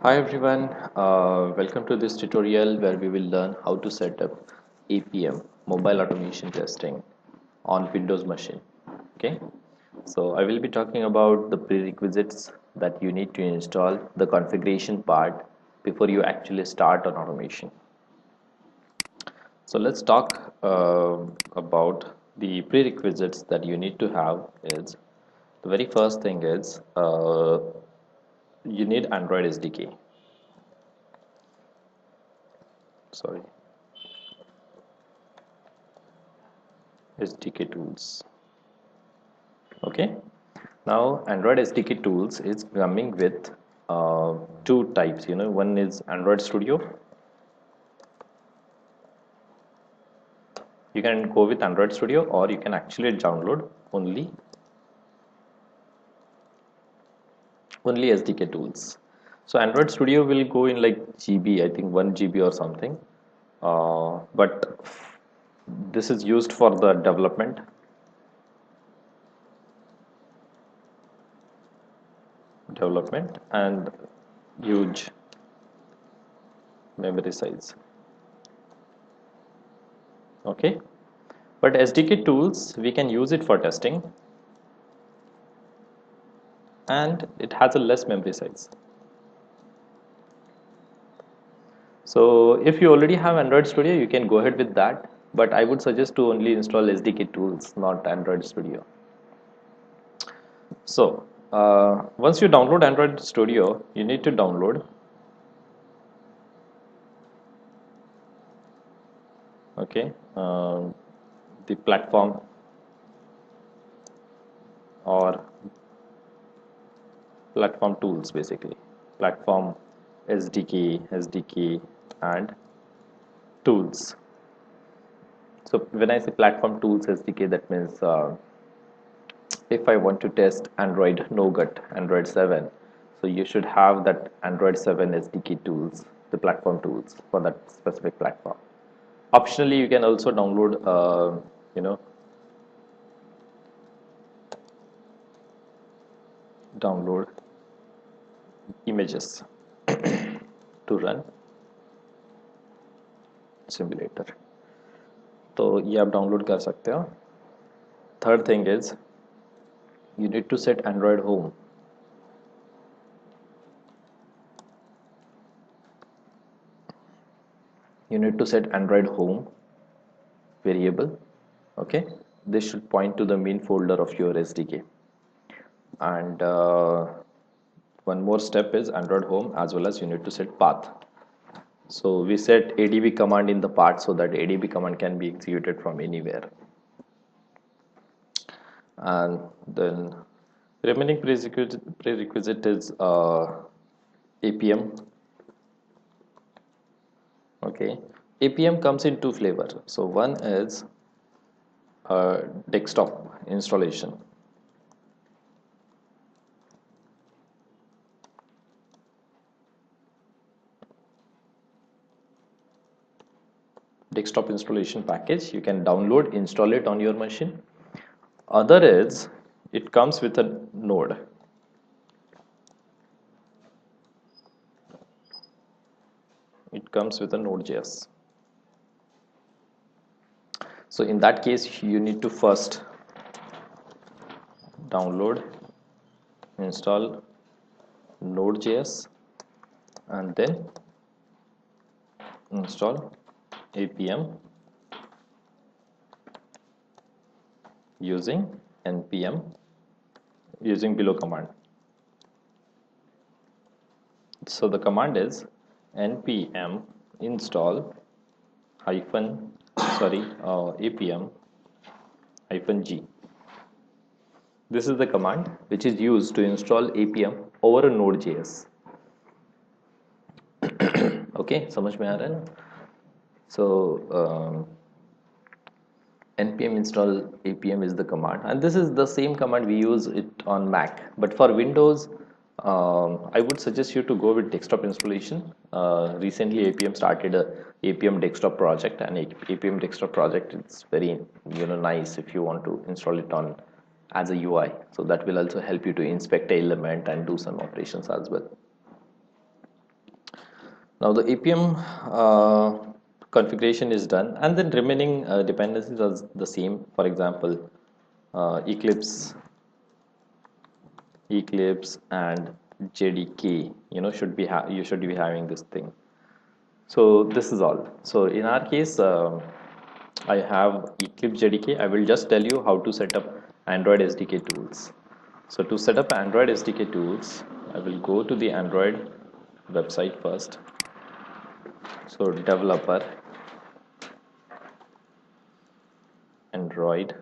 Hi everyone, welcome to this tutorial where we will learn how to set up APM, mobile automation testing on Windows machine. Okay, so I will be talking about the prerequisites that you need to install, the configuration part before you actually start on automation. So let's talk about the prerequisites that you need to have is the very first thing is you need Android SDK. Sorry. SDK tools. Okay, now Android SDK tools is coming with two types. One is Android Studio. You can go with Android Studio, or you can actually download only SDK tools. So Android Studio will go in like GB, I think 1 GB or something. But this is used for the development and huge memory size. Okay, but SDK tools we can use it for testing, and it has a less memory size. So if you already have Android Studio, you can go ahead with that, but I would suggest to only install SDK tools, not Android Studio. So once you download Android Studio, you need to download okay the platform or platform tools, basically platform SDK and tools. So when I say platform tools SDK, that means if I want to test Android Nougat, Android 7, so you should have that Android 7 SDK tools, the platform tools for that specific platform. Optionally, you can also download, you know, download images to run simulator. तो ये आप download कर सकते हो. Third thing is you need to set Android home. You need to set Android home variable. Okay, this should point to the main folder of your SDK. And one more step is Android home, as well as you need to set path. So we set adb command in the path so that adb command can be executed from anywhere. And then remaining prerequisite is Appium. Okay, Appium comes in two flavors. So one is desktop installation. Desktop installation package, you can download, install it on your machine. Other is it comes with a node. It comes with a node.js. So in that case, you need to first download, install node.js, and then install Appium using npm, using below command. So the command is npm install Appium -g. This is the command which is used to install Appium over a node.js. Okay, समझ में आ रहा है ना? So npm install Appium is the command, and this is the same command we use it on Mac. But for Windows, I would suggest you to go with desktop installation. Recently, Appium started a Appium desktop project, and Appium desktop project is very nice if you want to install it on as a UI. So that will also help you to inspect an element and do some operations as well. Now the Appium configuration is done, and then remaining dependencies are the same. For example, Eclipse, and JDK. You should be having this thing. So this is all. So in our case, I have Eclipse JDK. I will just tell you how to set up Android SDK tools. So to set up Android SDK tools, I will go to the Android website first. So developer android.com.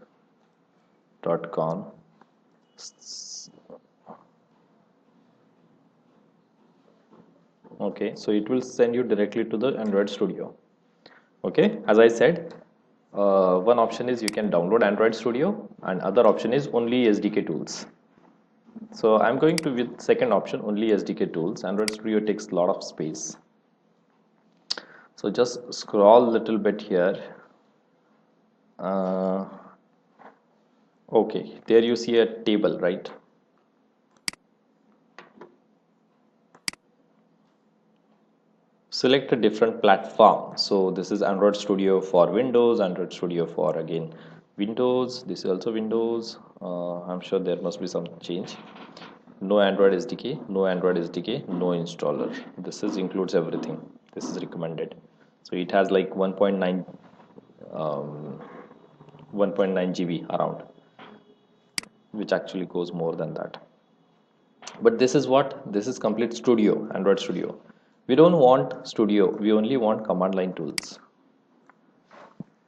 Okay, so it will send you directly to the Android Studio. Okay, as I said, one option is you can download Android Studio, and other option is only SDK tools. So I'm going to with second option, only SDK tools. Android Studio takes a lot of space. So just scroll a little bit here. Okay, there you see a table, right? Select a different platform. So this is Android Studio for Windows, Android Studio for again Windows. This is also Windows. I'm sure there must be some change. No Android SDK, no Android SDK, no installer. This is includes everything. This is recommended. So it has like 1.9 1.9 GB around, which actually goes more than that. But this is what, this is complete Studio, Android Studio. We don't want Studio, we only want command line tools.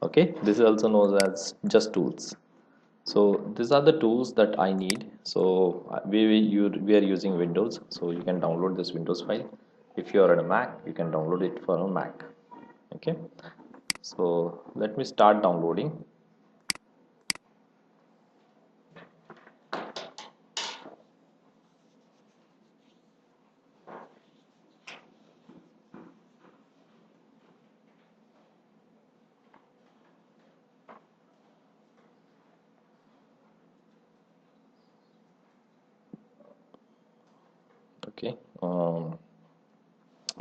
Okay, this is also known as just tools. So these are the tools that I need. So we are using Windows, so you can download this Windows file. If you are on a Mac, you can download it for a Mac. Okay, so let me start downloading. Okay,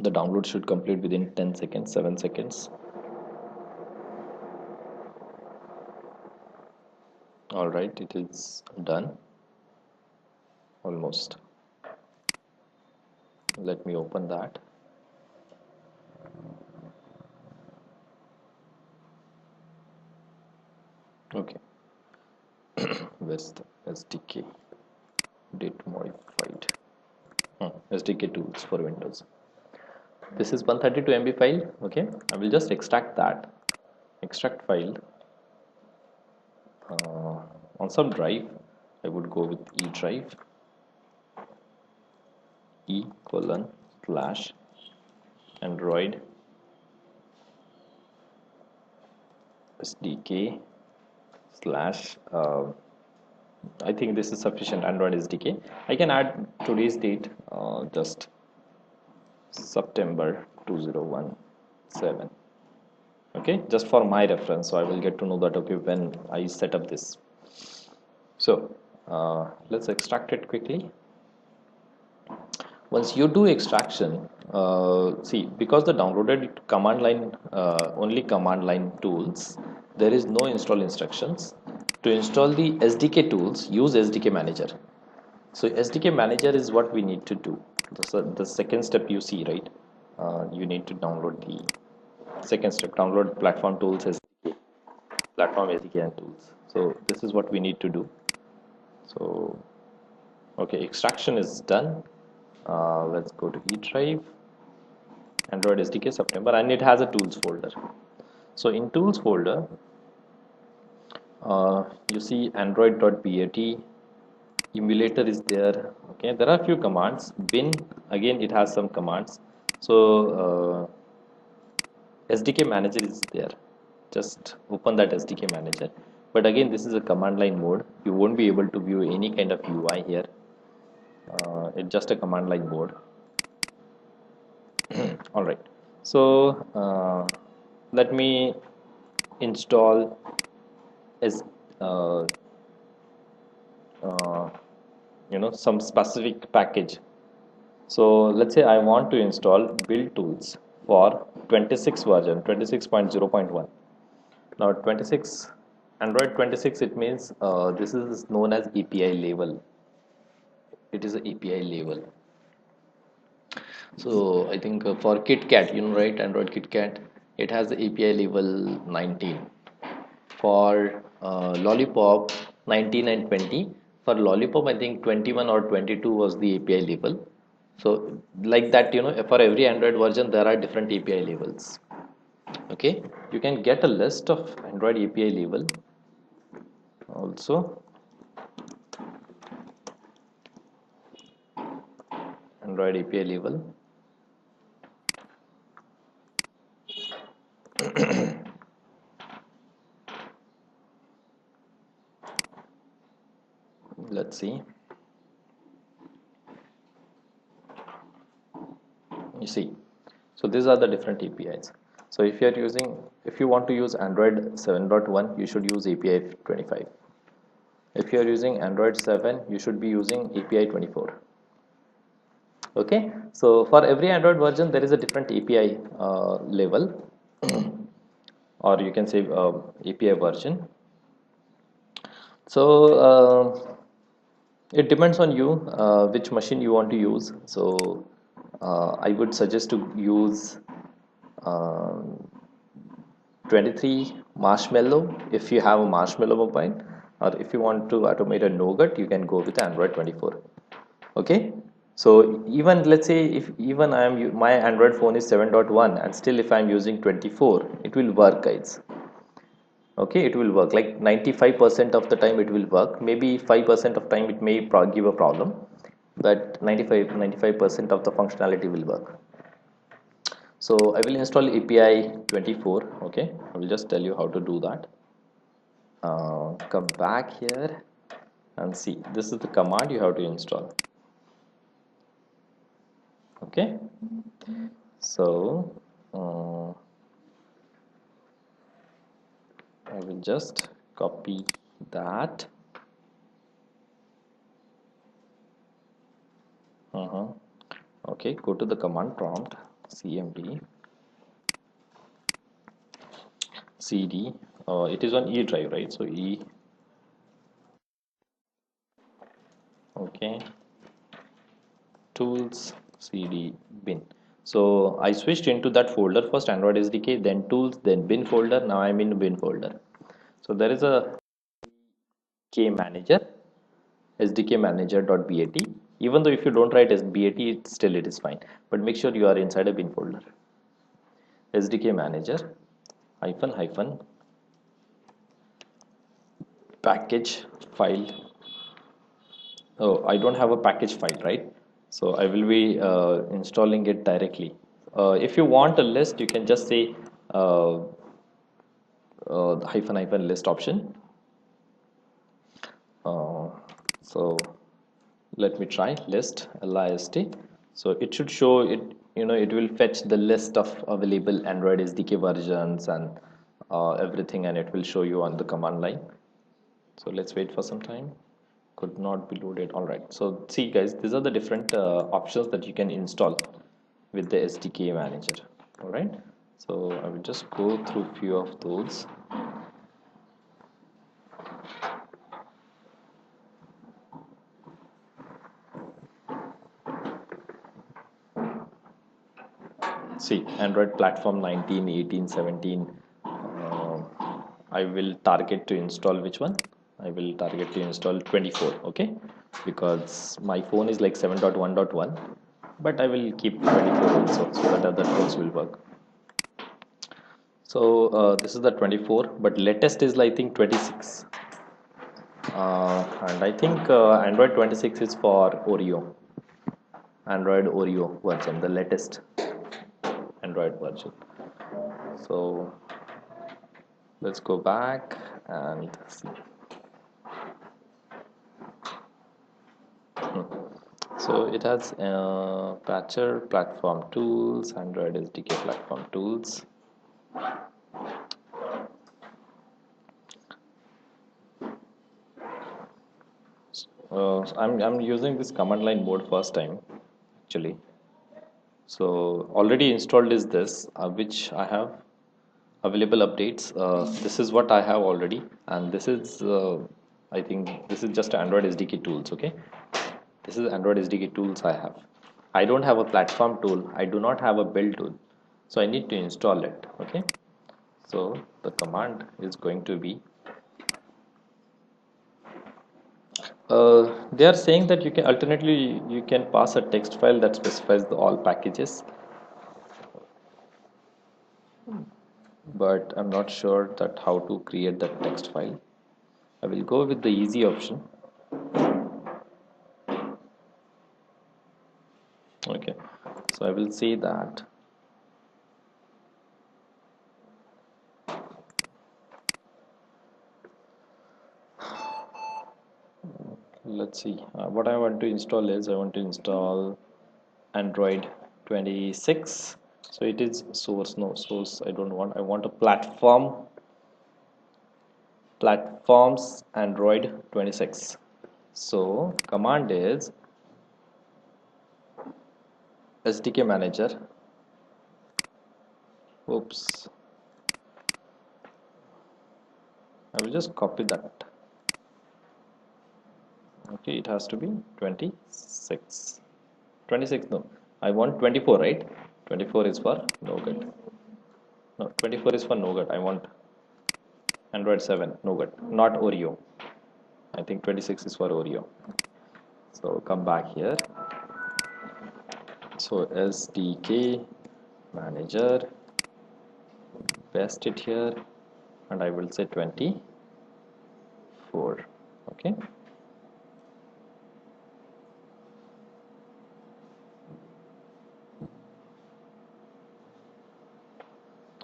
the download should complete within 10 seconds, 7 seconds. All right, it is done almost. Let me open that. Okay, where's the SDK? Date modified. SDK tools for Windows. This is 132 MB file. Okay, I will just extract that. Extract file. On some drive, I would go with E drive. E:/Android SDK slash. I think this is sufficient. Android SDK. I can add today's date. Just September 2017. Okay, just for my reference, so I will get to know that okay when I set up this. So let's extract it quickly. Once you do extraction, see, because the downloaded command line only command line tools, there is no install instructions. To install the SDK tools, use SDK manager. So SDK manager is what we need to do. The second step you see, right? You need to download the second step, download platform tools SDK, platform SDK and tools. So this is what we need to do. So okay, extraction is done. Let's go to E drive, Android SDK September, and it has a tools folder. So in tools folder, you see android.bat, emulator is there. Okay, there are a few commands. Bin, again it has some commands. So SDK manager is there. Just open that SDK manager. But again, this is a command line mode. You won't be able to view any kind of UI here. It's just a command line mode. All right. So let me install as some specific package. So let's say I want to install build tools for 26 version 26.0.1. Now 26 Android 26, it means this is known as API level. It is a API level. So I think for KitKat, right, Android KitKat, it has the API level 19. For Lollipop, 19 and 20. For Lollipop, I think 21 or 22 was the API level. So like that, for every Android version, there are different API levels. Okay, you can get a list of Android API level also. Android API level. Let's see. You see, so these are the different APIs. So if you want to use Android 7.1, you should use API 25. If you are using Android 7, you should be using API 24. Okay, so for every Android version, there is a different API level, or you can say API version. So it depends on you which machine you want to use. So I would suggest to use um 23 Marshmallow if you have a Marshmallow mobile, or if you want to automate a Nougat, you can go with Android 24. Okay, so even let's say if even my Android phone is 7.1, and still if I'm using 24, it will work, guys. Okay, it will work like 95% of the time it will work. Maybe 5% of time it may give a problem, but 95% of the functionality will work. So I will install API 24. Okay, I will just tell you how to do that. Come back here and see, this is the command you have to install. Okay, so I will just copy that. Okay, go to the command prompt, cmd cd. It is on E drive, right? So E. Okay, tools cd bin. So I switched into that folder first, Android SDK, then tools, then bin folder. Now I'm in bin folder. So there is a K manager, SDK manager.bat. Even though if you don't write as bat, still it is fine. But make sure you are inside a bin folder. SDK manager hyphen package file. Oh, I don't have a package file, right? So I will be installing it directly. If you want a list, you can just say hyphen list option. So let me try list list. So it should show it. It will fetch the list of available Android SDK versions and everything, and it will show you on the command line. So let's wait for some time. Could not be loaded. All right, so see guys, these are the different options that you can install with the SDK manager. All right, so I will just go through few of those. See, Android platform 19, 18, 17. I will target to install which one? I will target to install 24. Okay, because my phone is like 7.1.1, but I will keep 24 also, so that other tools will work. So this is the 24, but latest is I think 26. And I think Android 26 is for Oreo. Android Oreo version, the latest Android version. So let's go back and see. So it has patcher platform tools, Android SDK platform tools. I'm using this command line mode first time actually. So already installed is this, which I have available updates. This is what I have already, and this is I think this is just Android SDK tools. Okay, this is Android SDK tools I have. I don't have a platform tool. I do not have a build tool, so I need to install it. Okay, so the command is going to be they are saying that you can alternately you can pass a text file that specifies the all packages, but I'm not sure that how to create that text file. I will go with the easy option. Okay, so I will say that let's see what I want to install is I want to install Android 26. So it is source, no source I don't want. I want a platforms Android 26. So command is SDK manager. Oops, I will just copy that. Okay, it has to be 26. 26, no, I want 24, right? 24 is for Nougat. No, 24 is for Nougat. I want Android 7 Nougat, not Oreo. I think 26 is for Oreo. So come back here. So SDK manager, paste it here, and I will say 24. Okay.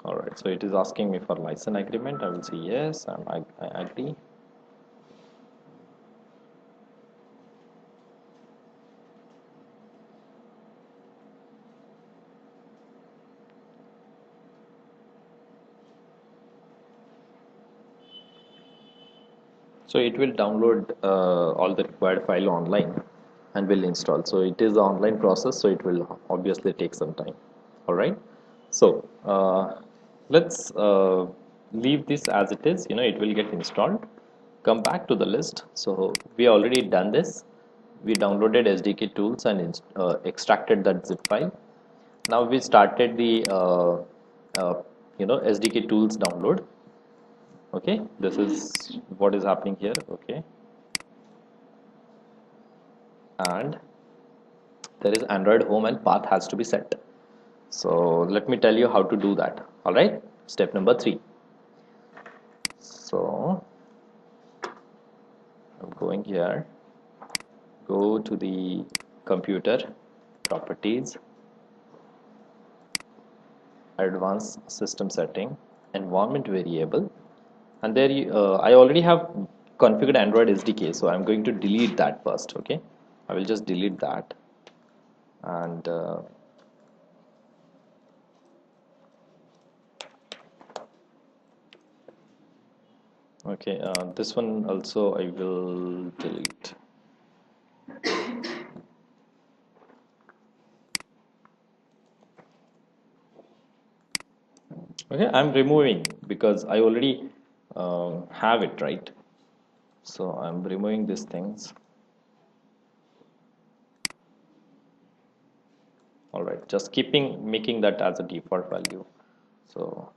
Alright, so it is asking me for license agreement. I will say yes, and I agree. So it will download all the required file online and will install. So it is an online process, so it will obviously take some time. All right. So let's leave this as it is. It will get installed. Come back to the list. So we already done this. We downloaded SDK tools and extracted that zip file. Now we started the SDK tools download. Okay, this is what is happening here. Okay, and there is Android home and path has to be set. So let me tell you how to do that. All right, step number 3. So I'm going here, go to the computer properties, advanced system setting, environment variable, and there I already have configured Android SDK, so I'm going to delete that first. Okay, I will just delete that, and okay, this one also I will delete. Okay, I'm removing because I already have it, right? So I'm removing these things. All right, just making that as a default value. So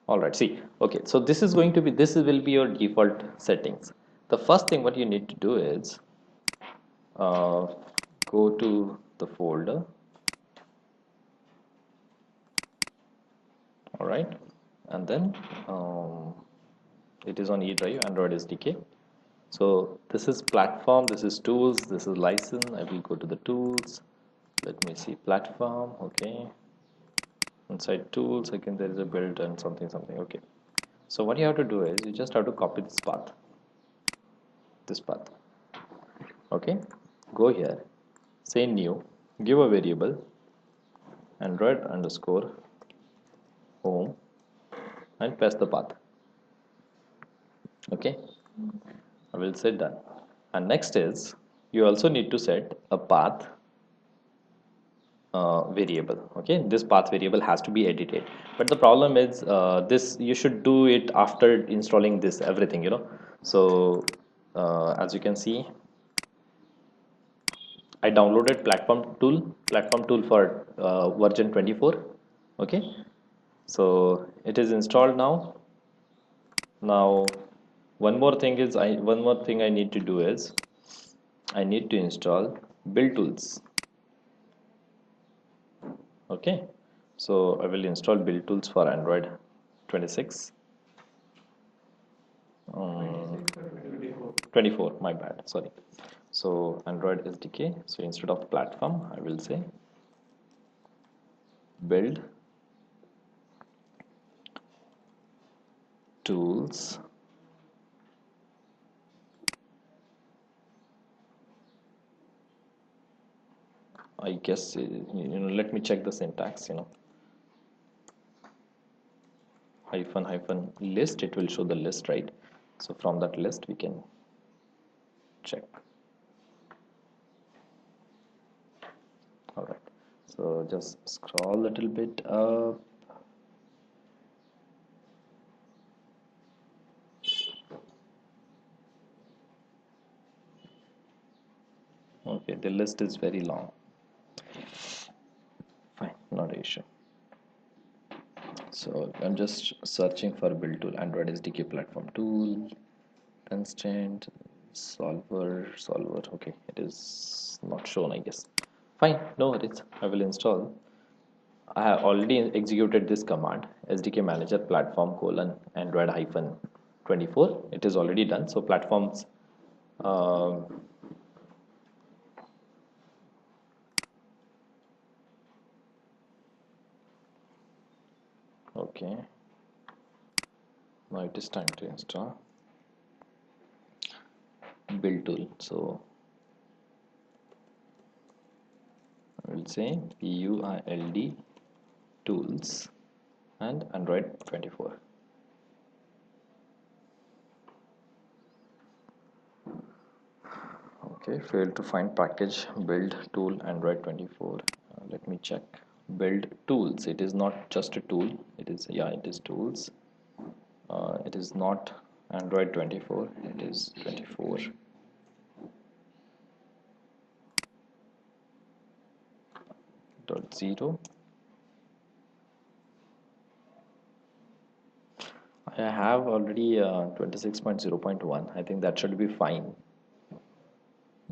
all right, see, okay, so this will be your default settings. The first thing what you need to do is uh, go to the folder. All right, and then it is on E drive, Android SDK. So this is platform, this is tools, this is license. I will go to the tools. Let me see platform. Okay, inside tools again there is a build and something. Okay, so what you have to do is you just have to copy this path. Okay, go here, say new, give a variable Android underscore home and paste the path. Okay, I will say done. And next is you also need to set a path variable. Okay, this path variable has to be edited, but the problem is this you should do it after installing this everything, so as you can see, I downloaded platform tool for version 24. Okay, so it is installed now. Now one more thing I need to do is I need to install build tools. Okay, so I will install build tools for Android 26, 24, my bad, sorry. So Android SDK, so instead of platform I will say build tools. I guess let me check the syntax, hyphen list, it will show the list, right? So from that list we can check. All right, so just scroll a little bit up. Okay, the list is very long. Fine, not an issue. So I'm just searching for build tool, Android SDK platform tool, constant solver. Okay, it is not shown, I guess. Fine, no worries, I will install. I have already executed this command, SDK manager platform colon Android hyphen 24. It is already done. So platforms okay, now it is time to install build tool. So I will say build tools and Android 24. Okay, failed to find package build tool Android 24. Let me check build tools. It is not just a tool, it is, yeah, it is tools. It is not Android 24, it is 24. Dot 0. I have already 26.0.1. I think that should be fine.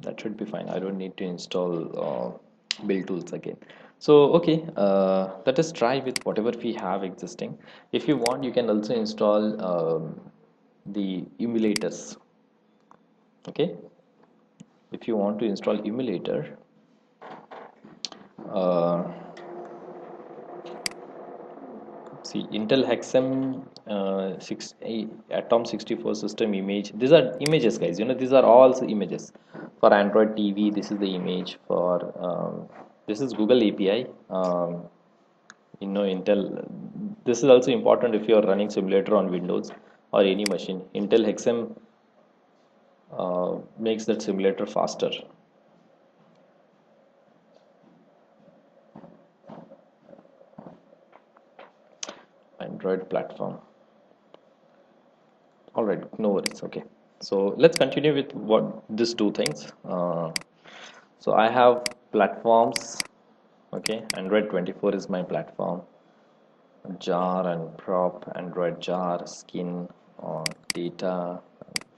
That should be fine. I don't need to install build tools again. So okay, let us try with whatever we have existing. If you want, you can also install the emulators. Okay, if you want to install emulator, uh, see Intel Hexam Atom 64 system image. These are images, guys. These are all images for Android TV. This is the image for this is Google API. Intel. This is also important if you are running simulator on Windows or any machine. Intel Hexam makes that simulator faster. Android platform. All right, no worries. Okay, so let's continue with what these two things. So I have platforms. Okay, Android 24 is my platform. Jar and prop, Android jar, skin, data,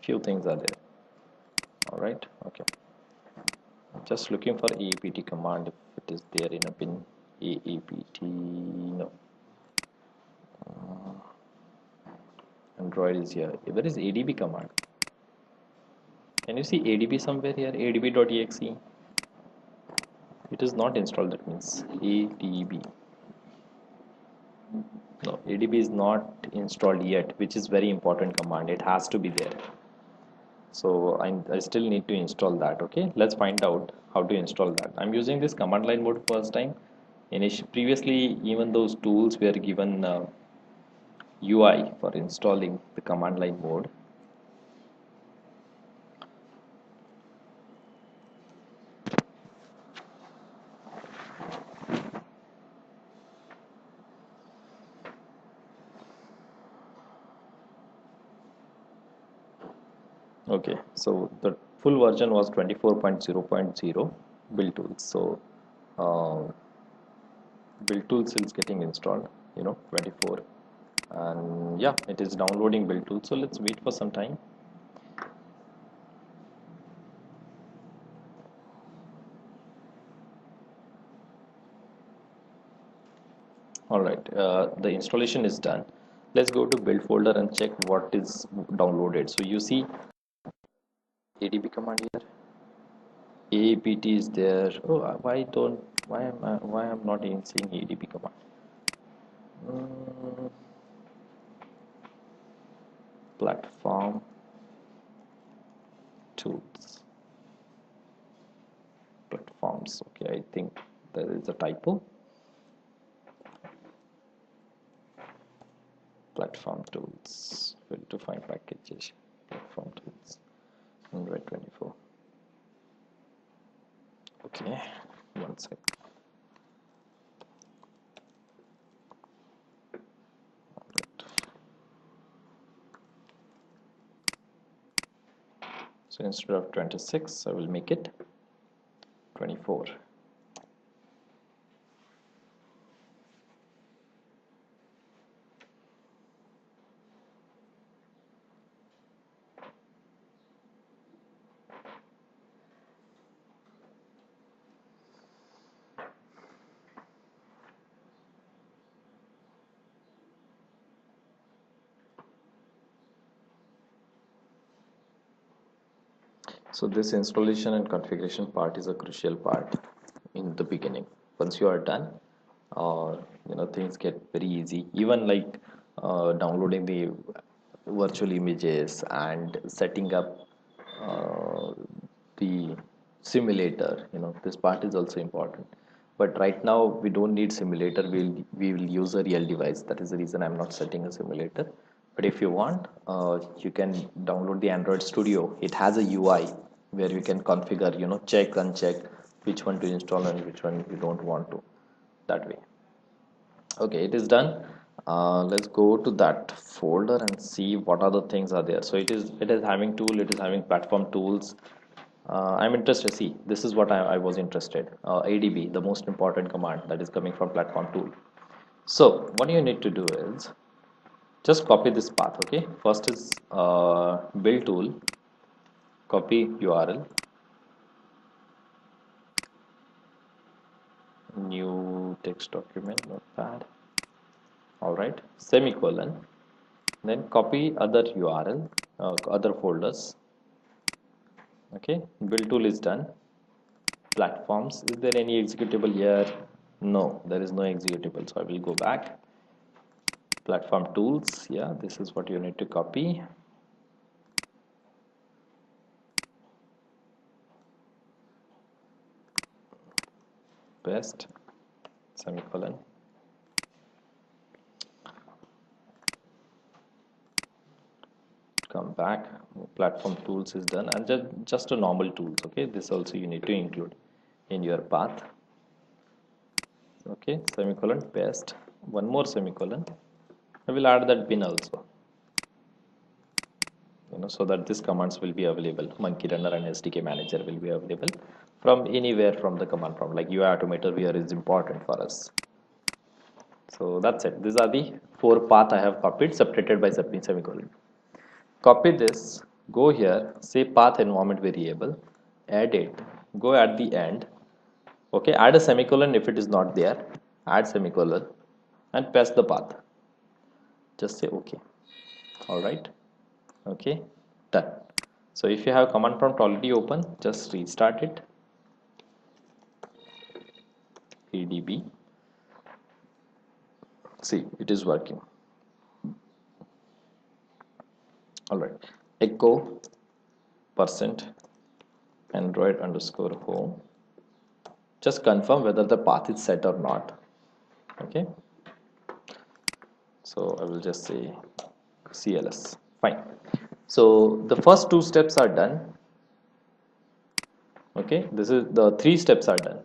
few things are there. All right, okay. Just looking for AAPT command if it is there in a pin. AAPT, no. Android is here. Where is ADB command? Can you see ADB somewhere here? ADB.exe. It is not installed. That means ADB. No, ADB is not installed yet, which is very important command. It has to be there. So I still need to install that. Okay, let's find out how to install that. I'm using this command line mode first time. Previously, even those tools were given UI for installing the command line mode. Okay, so the full version was 24.0.0 build tools. So uh, build tools is getting installed, 24, and yeah, it is downloading build tools. So let's wait for some time. All right, the installation is done. Let's go to build folder and check what is downloaded. So you see ADB command here. AAPT is there. Oh, why I'm not even seeing ADB command? Mm, platform tools, platforms. Okay, I think there is a typo. Platform tools. Where to find packages? Platform tools. Android 24. Okay, one sec. So instead of 26, I will make it 24. So this installation and configuration part is a crucial part in the beginning. Once you are done, things get very easy. Even like downloading the virtual images and setting up uh, the simulator. This part is also important. But right now we don't need simulator. We will use a real device. That is the reason I'm not setting a simulator. But if you want, you can download the Android Studio. It has a UI where you can configure, check, uncheck which one to install and which one you don't want to, that way. Okay, it is done. Let's go to that folder and see what other things are there. So it is having tool, it is having platform tools. I'm interested. See, this is what I was interested. ADB, the most important command that is coming from platform tool. So what you need to do is just copy this path. Okay, first is build tool, copy URL, new text document, notepad. All right, semicolon, then copy other URL, other folders. Okay, build tool is done. Platforms, is there any executable here? No, there is no executable, so I will go back. Platform tools, yeah, this is what you need to copy. Paste, semicolon. Come back. Platform tools is done, and just a normal tools. Okay, this also you need to include in your path. Okay, semicolon, paste, one more semicolon. I will add that bin also, so that these commands will be available. Monkey runner and SDK manager will be available from anywhere from the command prompt. Like UI automator here is important for us. So that's it. These are the 4 path I have copied, separated by semicolon. Copy this, go here, say path environment variable, add it, go at the end. Okay, add a semicolon if it is not there, add semicolon, and paste the path. Just say okay. All right. Okay, done. So if you have command prompt already open, just restart it. ADB. See, it is working. All right. Echo percent Android underscore home. Just confirm whether the path is set or not. Okay. So I will just say CLS. Fine. So the first 2 steps are done. Okay, this is the 3 steps are done.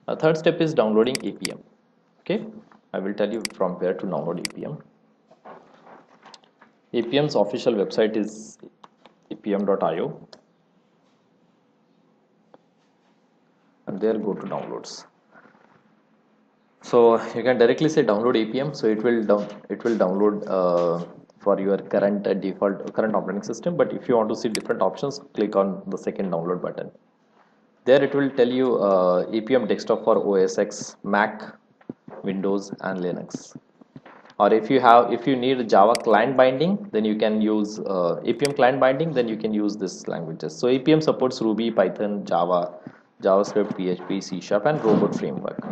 The third step is downloading Appium. Okay, I will tell you from where to download Appium. Appium's official website is appium.io, and there go to downloads. So you can directly say download Appium, so it will download for your current default current operating system. But if you want to see different options, click on the second download button. There it will tell you Appium desktop for OS X, Mac, Windows, and Linux. Or if you need Java client binding, then you can use Appium client binding. Then you can use this languages. So Appium supports Ruby, Python, Java, JavaScript, PHP, C Sharp, and Robot framework.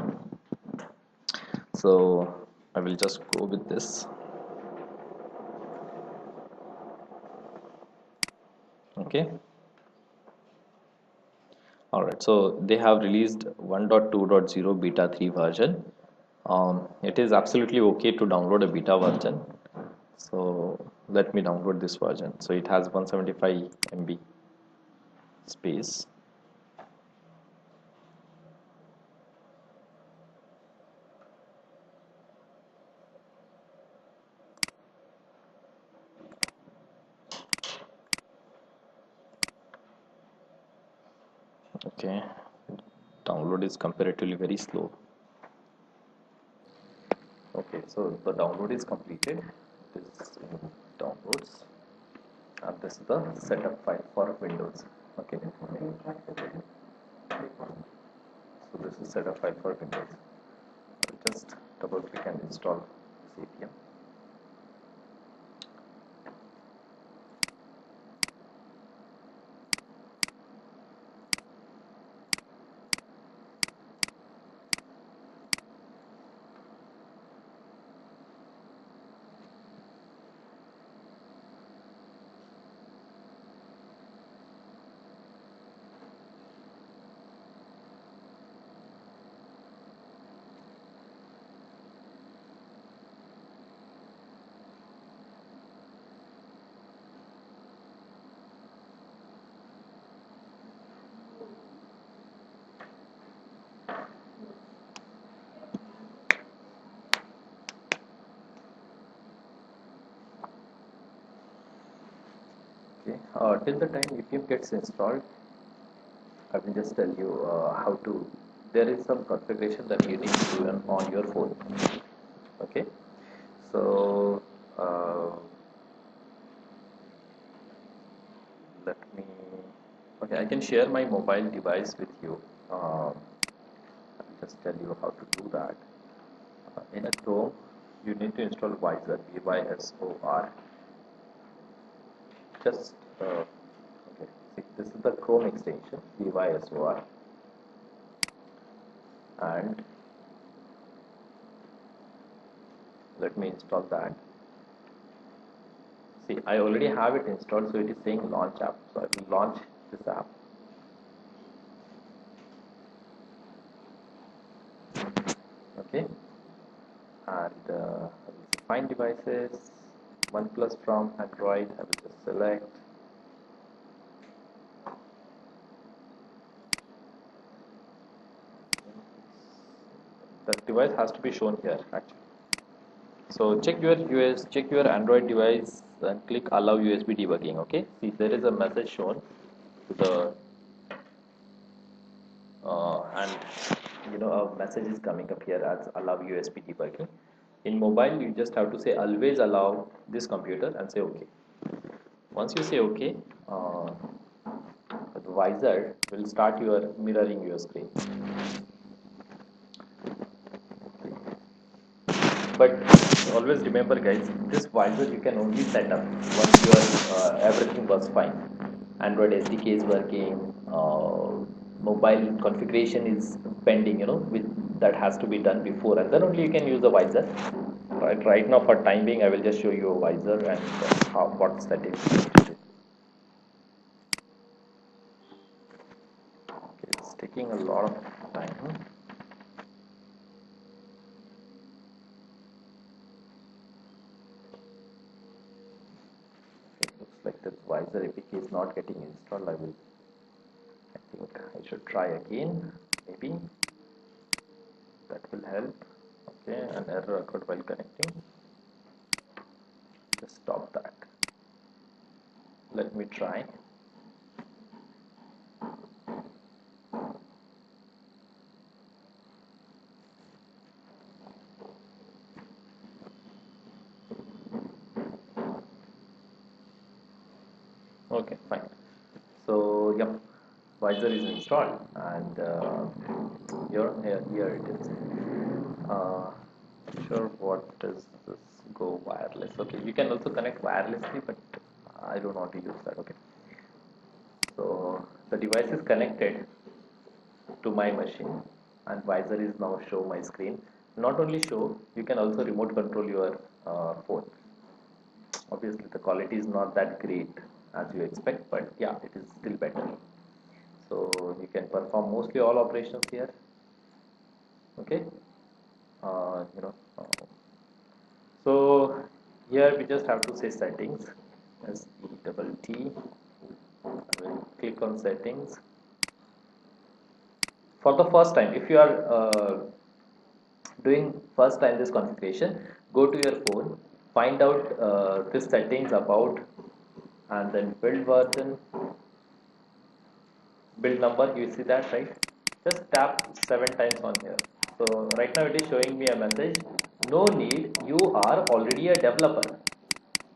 So I will just go with this. Okay. All right. So they have released 1.2.0 beta 3 version. It is absolutely okay to download a beta version. So let me download this version. So it has 175 MB space. Okay, download is comparatively very slow. Okay, so the download is completed. This is in downloads, and this is the setup file for Windows. Okay, so this is setup file for Windows. I'll just double click and install this Appium. Okay, till the time Appium gets installed, I will just tell you how to. There is some configuration that you need to do on your phone. Okay, so let me. Okay, I can share my mobile device with you. I'll just tell you how to do that. In a Chrome, you need to install Visor, VYSOR. Just okay. See, this is the Chrome extension, VYSOR, and let me install that. See, I already have it installed, so it is saying launch app. So I will launch this app. Okay, and I will find devices. OnePlus from Android. I will just select. That device has to be shown here actually. So check your Android device and click allow USB debugging. Okay, see there is a message shown to the and a message is coming up here as allow USB debugging. In mobile, you just have to say always allow this computer and say okay. Once you say okay, the visor will start mirroring your screen. But always remember guys, this visor you can only set up once your everything was fine. Android SDK is working, mobile configuration is pending, that has to be done before, and then only you can use the visor. Right now for time being I will just show you a visor and what settings you need to do. Okay, it's taking a lot of time. Like this visor APK is not getting installed. I think I should try again, maybe that will help. Okay, an error occurred while connecting. Just stop that. Let me try. Okay, fine. So yep, visor is installed, and here it is. Sure, what does this go wireless? Okay, you can also connect wirelessly, but I don't want to use that. Okay, so the device is connected to my machine, and visor is now show my screen. Not only show, you can also remote control your phone. Obviously the quality is not that great as you expect, but yeah, it is still better. So you can perform mostly all operations here. Okay, you know so here we just have to say settings, as double T. I will click on settings. For the first time, if you are doing first time this configuration, go to your phone, find out this settings about, and then build version, build number. You see that, right? Just tap 7 times on here. So right now it is showing me a message, no need, you are already a developer.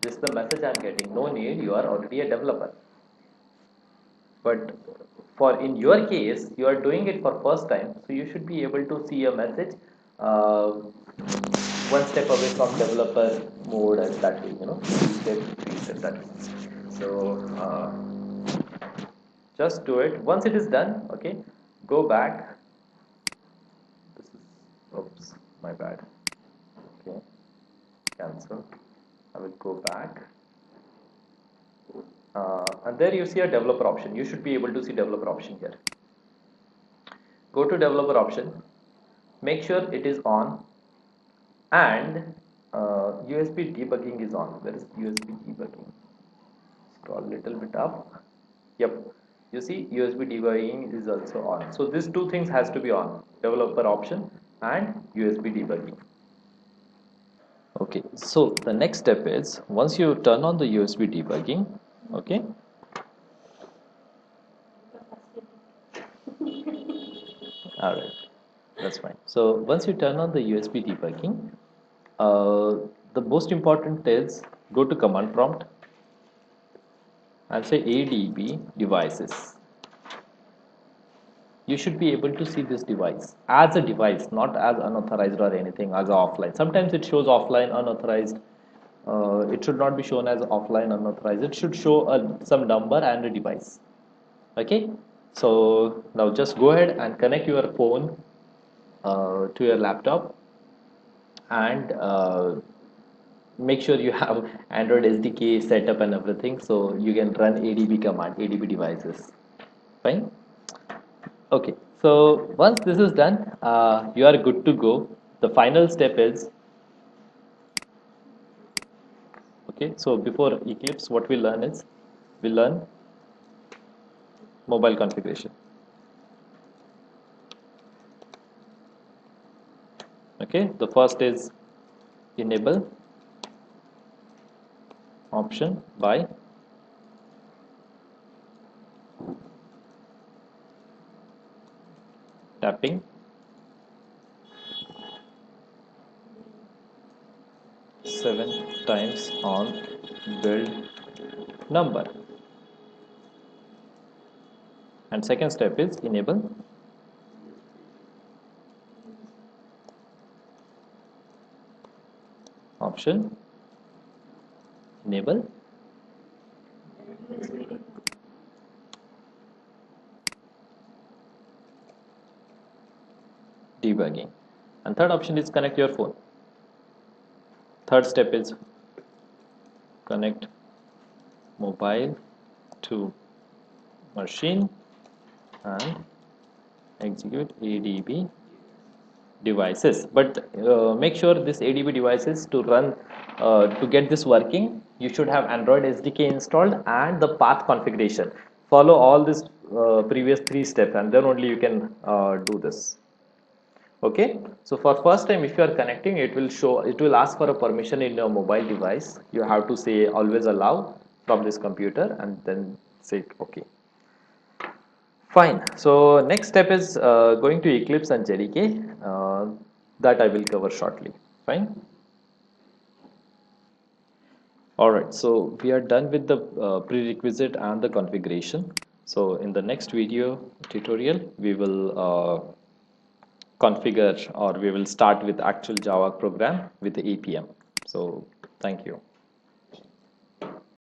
This is the message I'm getting, no need, you are already a developer. But for in your case, you are doing it for first time, so you should be able to see a message uh, one step away from developer mode, and that way, step three step that way. So just do it. Once it is done, okay, go back. This is, oops, my bad. Okay, cancel. I will go back, and there you see a developer option. You should be able to see developer option here. Go to developer option, make sure it is on, and USB debugging is on. Where is USB debugging? Scroll a little bit up. Yep, you see USB debugging is also on. So these two things has to be on: developer option and USB debugging. Okay, so the next step is, once you turn on the USB debugging, okay, all right, that's fine. So once you turn on the USB debugging, the most important is go to command prompt and say ADB devices. You should be able to see this device as a device, not as unauthorized or anything, as offline. Sometimes it shows offline unauthorized. It should not be shown as offline unauthorized. It should show some number and a device. Okay, so now just go ahead and connect your phone to your laptop, and make sure you have Android SDK setup and everything, so you can run ADB command, ADB devices. Fine. Okay, so once this is done, you are good to go. The final step is, okay, so before Eclipse, what we learn is, we learn mobile configuration. Okay, the first is enable option by tapping 7 times on build number, and second step is enable option enable debugging, and third option is connect your phone. Third step is connect mobile to machine and execute ADB devices. But make sure this ADB devices to run, to get this working, you should have Android SDK installed and the path configuration. Follow all this previous 3 steps, and then only you can do this. Okay, so for first time, if you are connecting, it will ask for a permission in your mobile device. You have to say always allow from this computer, and then say okay. Fine. So next step is going to Eclipse and JDK. That I will cover shortly. Fine. Alright, so we are done with the prerequisite and the configuration. So in the next video tutorial, we will configure, or we will start with actual Java program with the APM. So thank you.